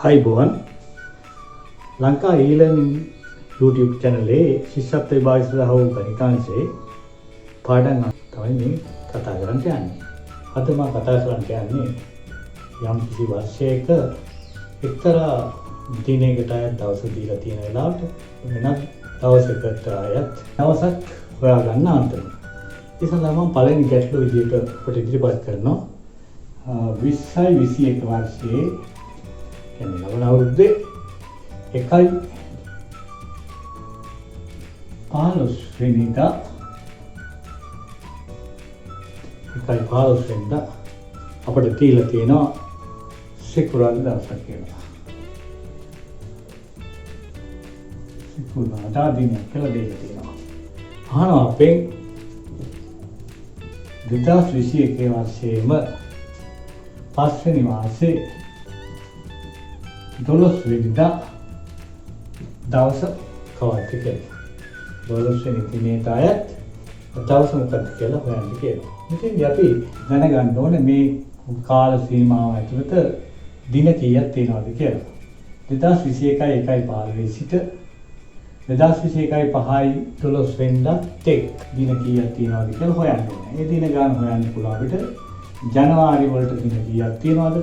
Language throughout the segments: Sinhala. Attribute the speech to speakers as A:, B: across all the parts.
A: Hi Bohan, Lanka e-learning YouTube channel ශිෂ්‍යත්ව විභාග සඳහා වූ ගණිතාංශයේ පාඩම් තමයි මේ කතා කරන්න යන්නේ. අද මම කතා කරන්න යන්නේ යම් කිසි වර්ෂයක එක්තරා දිනයකට අයත් දවස දීලා තියෙන වෙලාවට වෙනත් දවසකට අයත් දවසක් හොයාගන්න අන්තම. ඒ සඳහා මම පළවෙනි ගැටලුව විදිහට ඔබට ඉදිරිපත් කරනවා. 2021 වර්ෂයේ කියන්නේ ලබන අවුරුද්දේ 1/15 වෙනිදා අපිට තියලා තියෙනවා සිකුරාදා දවසක් කියලා. සිකුරාදා දිනයක් කියලා දෙලා තියෙනවා. අහනවා අපෙන් 2021 වර්ෂයේම 5 වෙනි මාසේ 12 වෙනිදා දවස කවද්ද කියලා. 12 වෙනි දිනේට අයත් දවස මොකක්ද කියලා හොයන්න කියලා. ඉතින් අපි දැනගන්න ඕනේ මේ කාල සීමාව ඇතුළත දින කීයක් තියෙනවද කියලා. 2021 1/15 සිට 2021 5/12 වෙනිදා තෙක් දින කීයක් තියෙනවද කියලා හොයන්න ඕනේ. මේ දින ගාන හොයන්න පුළුවන් අපිට ජනවාරි වලට දින කීයක් තියෙනවද?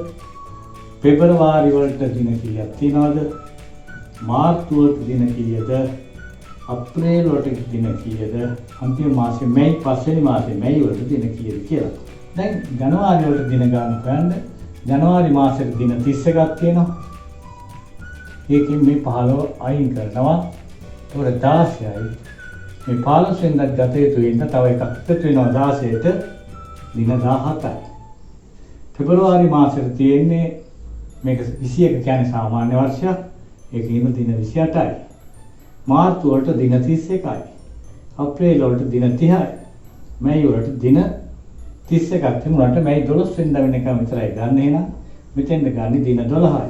A: පෙබරවාරි වලට දින කීයක් තියෙනවද? මාර්තු වලට දින කීයද? අප්‍රේල් වලට දින කීයද? අන්තිම මාසේ මැයි 5 වෙනි මාසේ මැයි වලට දින කීයද කියලා. දැන් ජනවාරි වලට දින ගන්න හොයන්න. ජනවාරි මාසෙට දින 31ක් තියෙනවා. ඒකෙන් මේ 15 අයින් කරනවා. ඒකට 16යි. මේ 15 වෙනිදා ගත යුතු වෙන තව එකක් එකතු වෙනවා 16ට දින 17යි. පෙබරවාරි මාසෙට තියෙන්නේ මේක 21 කියන්නේ සාමාන්‍ය වර්ෂයක්. ඒකේම දින 28යි. මාර්තු වලට දින 31යි. අප්‍රේල් වලට දින 30යි. මැයි වලට දින 31ක් තිබුණාට මැයි 12 වෙනිදා වෙනකම් විතරයි ගන්න එහෙනම් මෙතෙන්ද ගන්න දින 12යි.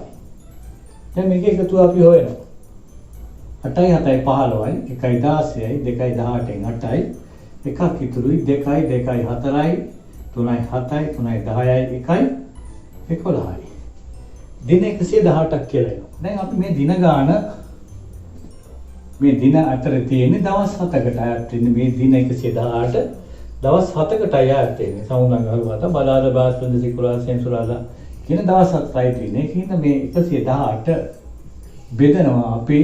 A: දැන් මේක එකතු අපි හොයනවා. 8යි 7යි 15යි 1යි 16යි 2යි 18න් 8යි එකක් ඉතුරුයි 2යි 2යි 4යි 3යි 7යි 3යි 10යි 1යි 11යි. දින 118ක් කියලා එනවා. දැන් අපි මේ දින ගාන මේ දින අතර තියෙන දවස් 7කට අයත් වෙන්නේ මේ දින 118 දවස් 7කට අයත් වෙන්නේ. සමුගම් ගහුවාට බලාද බාස්පන්ද සිකුරාදා සෙන්සුරාදා කියන දවස් 7යි තියෙන්නේ. ඒකින්ද මේ 118 බෙදනවා අපි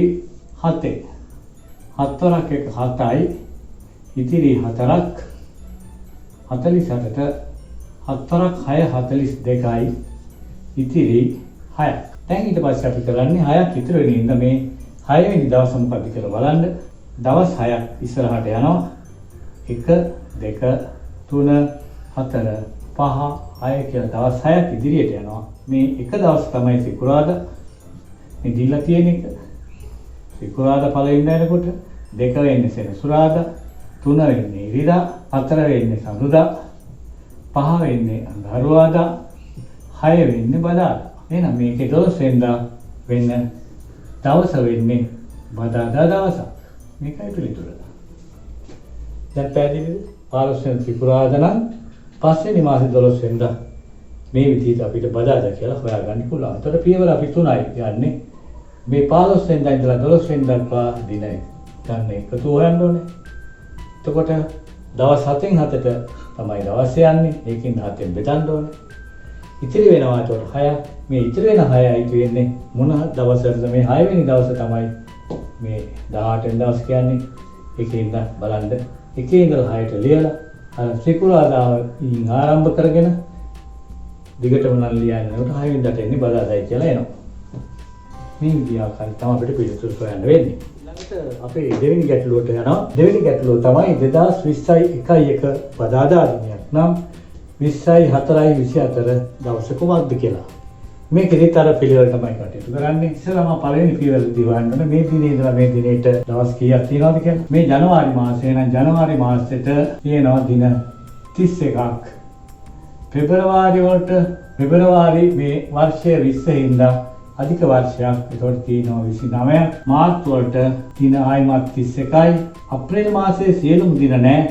A: 7ේ. 7 එක 7යි ඉතිරි 4ක් 48ට 4ක් 6 42යි ඉතිරි 6ක්. දැන් ඊට පස්සේ අපි කරන්නේ 6ක් ඉතුරු වෙන ඉඳ මේ 6 වෙනි දවස මොකද කියලා බලන්න. දවස් 6ක් ඉස්සරහට යනවා. 1 2 3 4 5 6 කියලා දවස් 6ක් ඉදිරියට යනවා. මේ එක දවස් තමයි සිකුරාදා. මේ දීලා තියෙන එක. සිකුරාදා පළවෙනිදා එනකොට 2 වෙන්නේ සෙනසුරාදා, 3 වෙන්නේ ඉරිදා, 4 වෙන්නේ සඳුදා, 5 වෙන්නේ අඟහරුවාදා, 6 වෙන්නේ බදාදා. එහෙනම් මේකේ 12 වෙනිදා වෙන්න දවස වෙන්නේ බදාදා දවස. මේකයි පිළිතුර. දැන් පැහැදිලිද? 15 වෙනි සිකුරාදා නම් 5 වෙනි මාසේ 12 වෙනිදා මේ විදිහට අපිට බදාදා කියලා හොයාගන්න පුළුවන්. එතකොට පියවර අපි 3යි යන්නේ. මේ 15 වෙනිදා ඉඳලා 12 වෙනිදා දක්වා දින ගන්න එකතු හොයන්න ඕනේ. එතකොට දවස් 7න් 7ට තමයි දවස් යන්නේ. ඒකෙන් 7ෙන් බෙදන්න ඕනේ. ඉතිරි වෙනවා ඒතකොට 6ක්. මේ ඉතිරි වෙන 6යි කියන්නේ මොන දවසටද? මේ 6 වෙනි දවස තමයි මේ 18 වෙනි දවස් කියන්නේ. ඒකෙන්ද බලන්න. එකේ ඉඳලා 6ට ලියලා අර සිකුරාදාවෙන් ආරම්භ කරගෙන දිගටම නම් ලියන්නකොට 6 වෙනිදාට එන්නේ බදාදායි කියලා එනවා. මේ විදිහ ආකාරයෙන් තමයි අපිට පිළිතුරු හොයන්න වෙන්නේ. ඊළඟට අපේ දෙවෙනි ගැටලුවට යනවා. දෙවෙනි ගැටලුව තමයි 2020යි 1/1 බදාදා දිනයක් නම් 20යි 4යි 24 දවස කොහොමද කියලා. මේකෙදිත් අර පිළිවෙල තමයි කටයුතු කරන්නේ. ඉස්සෙල්ලාම පළවෙනි පිළිවෙලදී හොයන්න ඕනේ මේ දිනේ ඉඳලා මේ දිනේට දවස් කීයක් තියෙනවද කියලා. මේ ජනවාරි මාසේ නම් ජනවාරි මාසෙට තියෙනවා දින 31ක්. පෙබරවාරි වලට පෙබරවාරි මේ වර්ෂයේ 20 හින්දා අධික වර්ෂයක්. ඒකට තියෙනවා 29ක්. මාර්තු වලට දින ආයිමත් 31යි. අප්‍රේල් මාසයේ සියලුම දින නැහැ.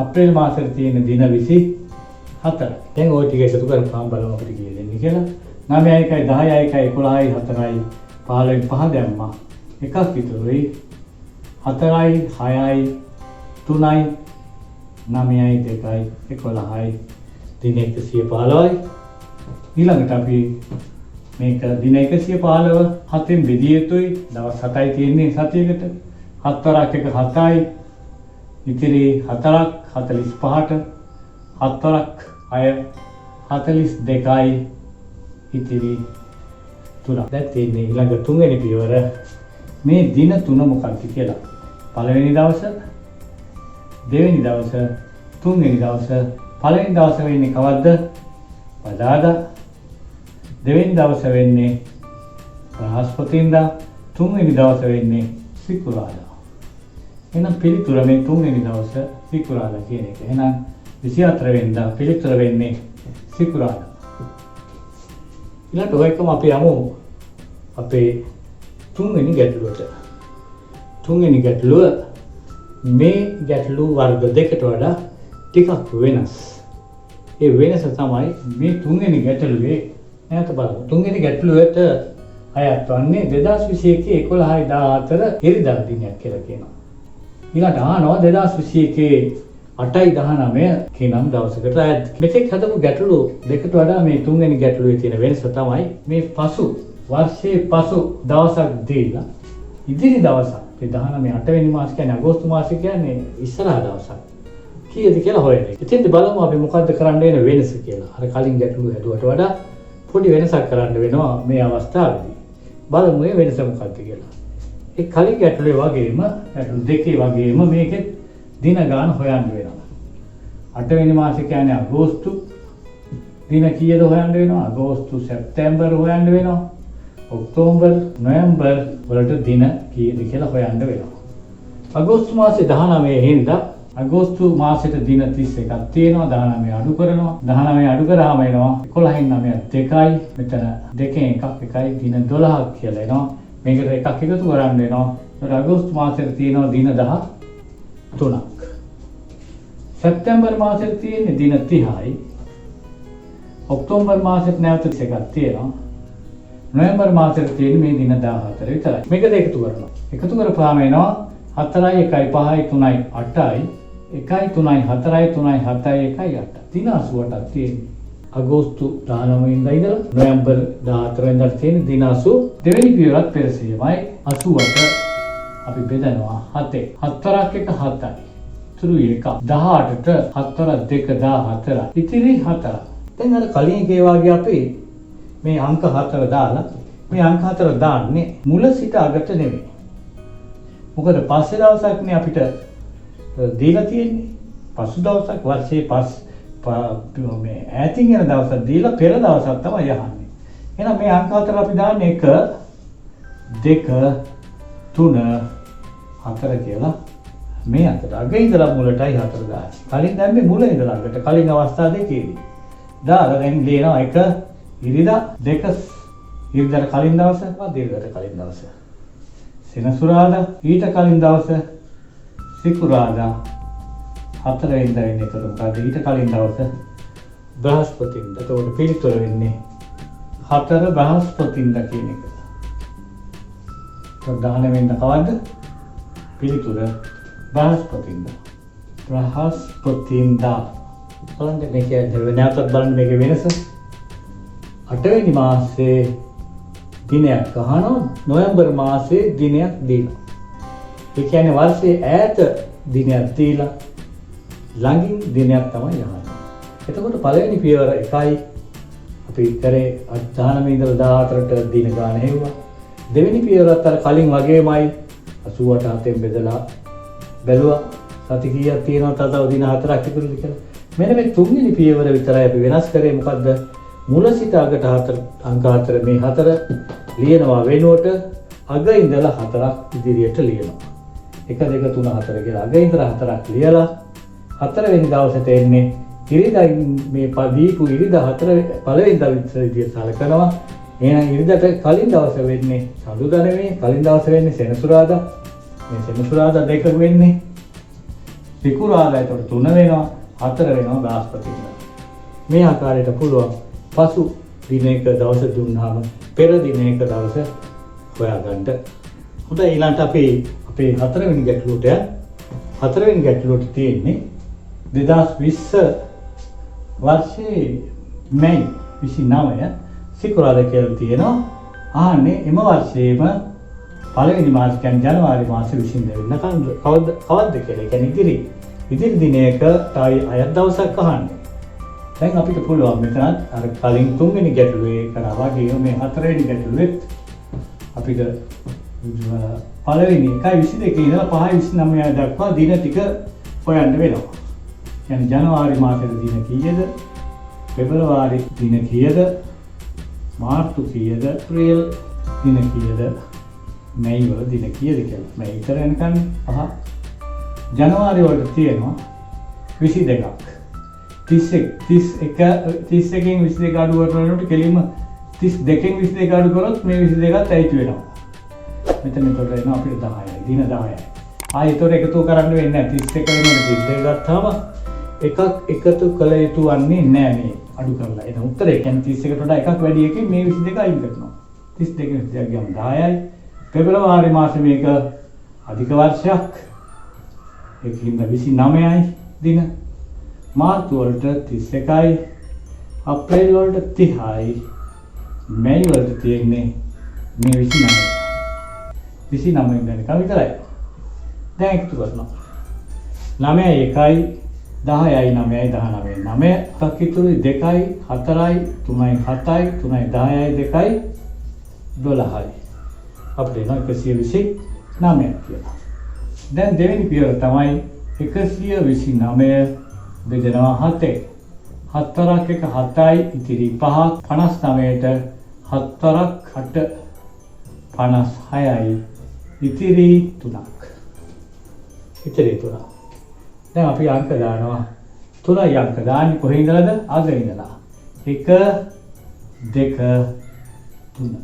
A: අප්‍රේල් මාසෙට තියෙන දින 24. දැන් ওই ටික එකතු කරපුවාම බලමු අපිට කීයද එන්නේ කියලා. 9යි 10යි 11යි 4යි 15න් 5 දැම්මා. එකක් ඉතුරුයි. 4යි 6යි 3යි 9යි 2යි 11යි දින 115යි. ඊළඟට අපි මේක දින 115 7න් බෙදිය යුතුයි. දවස් 7යි තියෙන්නේ සතියකට. 7 වරක් එක 7යි. ඉතිරි 4ක් 45ට 7 වරක් 6 42යි. ඉතිරි 3ක්. දැන් තියෙන්නේ ඊළඟ තුන්වෙනි පියවර. මේ දින 3 මොකක්ද කියලා. පළවෙනි දවස, දෙවෙනි දවස, තුන්වෙනි දවස. පළවෙනි දවස වෙන්නේ කවද්ද? බදාදා. දෙවෙනි දවස වෙන්නේ බ්‍රහස්පතින්දා. තුන්වෙනි දවස වෙන්නේ සිකුරාදා. එහෙනම් පිළිතුර මේ තුන්වෙනි දවස සිකුරාදා කියන එක. එහෙනම් 24 වෙනිදා පිළිතුර වෙන්නේ සිකුරාදා. ඊළඟට ඔය එකම අපි යමු අපේ තුන්වෙනි ගැටලුවට. තුන්වෙනි ගැටලුව මේ ගැටලු වර්ග දෙකට වඩා ටිකක් වෙනස්. ඒ වෙනස තමයි මේ තුන්වෙනි ගැටලුවේ නැවත බලමු. තුන්වෙනි ගැටලුවට අයත් වන්නේ 2021 11/14 ඉරිදා දිනයක් කියලා කියනවා. ඊළඟට අහනවා 2021 8/19 කියනම් දවසකට අයත්. මෙතෙක් හදපු ගැටලු දෙකට වඩා මේ තුන්වෙනි ගැටලුවේ තියෙන වෙනස තමයි මේ පසු වර්ෂයේ පසු දවසක් දීලා ඉදිරි දවසක් ඒ 19 8වෙනි මාස කියන්නේ අගෝස්තු මාසය කියන්නේ ඉස්සරහා දවසක් කීයද කියලා හොයන්නේ. ඉතින් බලමු අපි මොකද්ද කරන්න වෙන වෙනස කියලා. අර කලින් ගැටලු හැදුවට වඩා පොඩි වෙනසක් කරන්න වෙනවා මේ අවස්ථාවේදී. බලමු මේ වෙනස මොකක්ද කියලා. ඒ කලින් ගැටලුවේ වගේම ගැටලු දෙකේ වගේම මේකෙත් දින ගාන හොයන්න වෙනවා. 8 වෙනි මාසය කියන්නේ අගෝස්තු දින කීයද හොයන්න වෙනවා. අගෝස්තු සැප්තැම්බර් හොයන්න වෙනවා. ඔක්තෝබර් නොවැම්බර් වලට දින කීයද කියලා හොයන්න වෙනවා. අගෝස්තු මාසේ 19 වෙනිදා අගෝස්තු මාසෙට දින 31ක් තියෙනවා. 19 අඩු කරනවා. 19 අඩු කරාම එනවා 11න් 9ක් 2යි. මෙතන දෙකෙන් එකක් 1යි දින 12ක් කියලා එනවා. මේකට එකක් එකතු කරන්න වෙනවා. ඒත් අගෝස්තු මාසෙට තියෙනවා දින 13ක්. සැප්තැම්බර් මාසෙට තියෙන්නේ දින 30යි. ඔක්තෝබර් මාසෙට නැවත 31ක් තියෙනවා. නොවැම්බර් මාසෙට තියෙන්නේ මේ දින 14 විතරයි. මේක එකතු කරනවා. එකතු කරපුවාම එනවා 4යි 1යි 5යි 3යි 8යි 1යි 3යි 4යි 3යි 7යි 1යි 8. දින 88ක් තියෙන්නේ. අගෝස්තු 19 වෙනිදා ඉඳලා නොවැම්බර් 14 වෙනිදාට තියෙන දින 80. දෙවෙනි පියවරත් පෙරසියමයි 88 අපි බෙදනවා 7. 4ක් එක 7යි. ඉතුරු එක 18ට 4 2 14. ඉතිරි 4. දැන් අර කලින් එකේ වගේ අපි මේ අංක 4 දාලා මේ අංක 4 දාන්නේ මුල සිට අගට නෙමෙයි. මොකද පස්සේ දවසක්නේ අපිට දීලා තියෙන්නේ. පසු දවසක් වර්ෂයේ මේ ඈතින් යන දවසක් දීලා පෙර දවසක් තමයි යහන්නේ. එහෙනම් මේ අංක 4 අපි දාන්නේ 1 2 3 4 කියලා මේ අතට අග ඉඳලා මුලටයි 4 දාන්නේ. කලින් දැම්මේ මුල ඉඳලා අගට කලින් අවස්ථා දෙකේදී. දාලා දැන් ලියනවා 1 ඉරිදා 2 ඉරිදාට කලින් දවස ඉරිදාට කලින් දවස. සෙනසුරාදා ඊට කලින් දවස සිකුරාදා 4 වෙනිදා වෙන්නේ එතකොට මොකද ඊට කලින් දවස බ්‍රහස්පතින්දා. එතකොට පිළිතුර වෙන්නේ 4 බ්‍රහස්පතින්දා කියන එක. එතකොට 19 වෙනිදා කවද්ද? පිළිතුර බ්‍රහස්පතින්දා. බ්‍රහස්පතින්දා. බලන්න මේක නැවතත් බලන්න මේකේ වෙනස. 8 වෙනි මාසයේ දිනයක් අහනවා නොවැම්බර් මාසයේ දිනයක් දීලා. ඒ කියන්නේ වර්ෂයේ ඈත දිනයක් දීලා ළඟින් දිනයක් තමයි අහන්නේ. එතකොට පළවෙනි පියවර 1යි අපි කරේ 19 ඉඳලා 14ට දින ගාන හෙව්වා. දෙවෙනි පියවරත් අර කලින් වගේමයි 88 7න් බෙදලා බැලුවා. සති කීයක් තියෙනවද තව දින 4ක් ඉතුරුද කියලා. මෙන්න මේ තුන්වෙනි පියවර විතරයි අපි වෙනස් කරේ. මොකද්ද? මුල සිට අගට 4 අංක 4 මේ 4 ලියනවා වෙනුවට අග ඉඳලා 4ක් ඉදිරියට ලියනවා. 1 2 3 4 කියලා අග ඉඳලා 4ක් ලියලා 4 වෙනි දවසට එන්නේ ඉරිදා මේ දීපු ඉරිදා 4 පළවෙනි දවසේ විදියට සලකනවා. එහෙනම් ඉරිදාට කලින් දවස වෙන්නේ සඳුදා නෙමෙයි. කලින් දවස වෙන්නේ සෙනසුරාදා. මේ සෙනසුරාදා 2 වෙන්නේ සිකුරාදා. ඒතකොට 3 වෙනවා 4 වෙනවා බ්‍රහස්පතින්දා. මේ ආකාරයට පුළුවන් පසු දිනයක දවස දුන්නාම පෙර දිනයක දවස හොයාගන්න. හොඳයි ඊළඟට අපි අපේ හතරවෙනි ගැටලුවට හතරවෙනි ගැටලුවට තියෙන්නේ 2020 වර්ෂයේ මැයි 29 සිකුරාදා කියලා තියෙනවා. ආන්නේ එම වර්ෂයේම පළවෙනි මාසය කියන්නේ ජනවාරි මාසේ 22 වෙනිදා කවද්ද කියලා. ඒ කියන්නේ ඉදිරි දිනයක තයි අයත් දවසක් අහන්නේ. දැන් අපිට පුළුවන් මෙතනත් අර කලින් තුන්වෙනි ගැටලුවේ කරා වගේ මේ හතරවෙනි ගැටලුවෙත් අපිට පළවෙනි 1/22 ඉඳලා 5/29 දක්වා දින ටික හොයන්න වෙනවා. කියන්නේ ජනවාරි මාසෙද දින කීයද? පෙබරවාරි දින කීයද? මාර්තු කීයද? අප්‍රේල් දින කීයද? මැයි වල දින කීයද කියලා. මේ ඉතර යනකම් පහ. ජනවාරි වලට තියෙනවා 22ක්. 31කින් 22 අඩු කරනකොට කෙලින්ම 32කින් 22 අඩු කරොත් මේ 22ත් ඇයිතු වෙනවා. මෙතන එතකොට එනවා අපිට 10යි. දින 10යි. ආයෙ ඒතර එකතු කරන්න වෙන්නේ නැහැ. 31 වෙනකොට 32 ගත්තාම එකක් එකතු කළ යුතු වන්නේ නැහැ මේ අඩු කරලා. එතන උත්තරේ කියන්නේ 31කට වඩා එකක් වැඩි එකකින් මේ 22 අයින් කරනවා. 32කින් 22 ගියම 10යි. පෙබරවාරි මාසේ මේක අධික වර්ෂයක්. ඒකින්ද 29යි දින. මාර්තු වලට 31යි. අප්‍රේල් වලට 30යි. මැයි වලට තියෙන්නේ මේ 29යි. 29 වෙනිකම් විතරයි. දැන් එකතු කරනවා. 9යි 1යි 10යි 9යි 19යි 9 එකක් ඉතුරුයි 2යි 4යි 3යි 7යි 3යි 10යි 2යි 12යි. අපිට එනවා 129 කියලා. දැන් දෙවෙනි පියවර තමයි 129 බෙදෙනවා 7. 4ක් එක 7යි ඉතිරි 5ක් 59ට 4ක් 8 56යි ඉතිරි 3ක්. ඉතිරි 3. දැන් අපි අංක දානවා 3යි අංක දාන්නේ කොහේ ඉඳලාද? අග ඉඳලා. 1 2 3.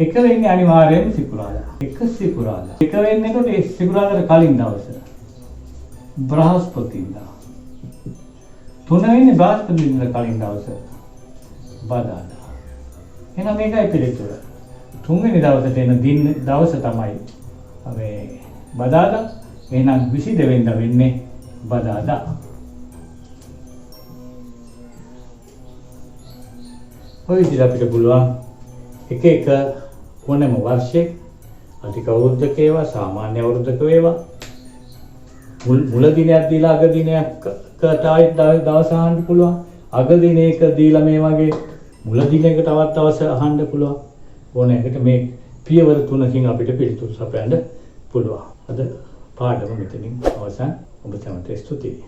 A: එක වෙන්නේ අනිවාර්යයෙන්ම සිකුරාදා. එක සිකුරාදා. එක වෙන්නේ එතකොට ඒ සිකුරාදාට කලින් දවස. බ්‍රහස්පතින්දා. 3 වෙන්නේ බ්‍රහස්පතින්දා කලින් දවස. බදාදා. එහෙනම් මේකයි පිළිතුර. 3 වෙනි දවසට එන දවස තමයි මේ බදාදා. එහෙනම් 22 වෙනිදා වෙන්නේ බදාදා. ඔය විදිහට අපිට පුළුවන් එක එක ඕනෑම වර්ෂයක අධික අවුරුද්දක ඒවා සාමාන්‍ය අවුරුද්දක වේවා මුල දිනයක් දීලා අග දිනයකට ආයෙත් දවස් අහන්න පුළුවන්. අග දිනයක දීලා මේ වගේ මුල දිනයක තවත් දවස් අහන්න පුළුවන්. ඕනෑකට මේ පියවර 3කින් අපිට පිළිතුරු සපයන්න පුළුවන්. අද පාඩම මෙතනින් අවසන්. ඔබ සැමට ස්තුතියි.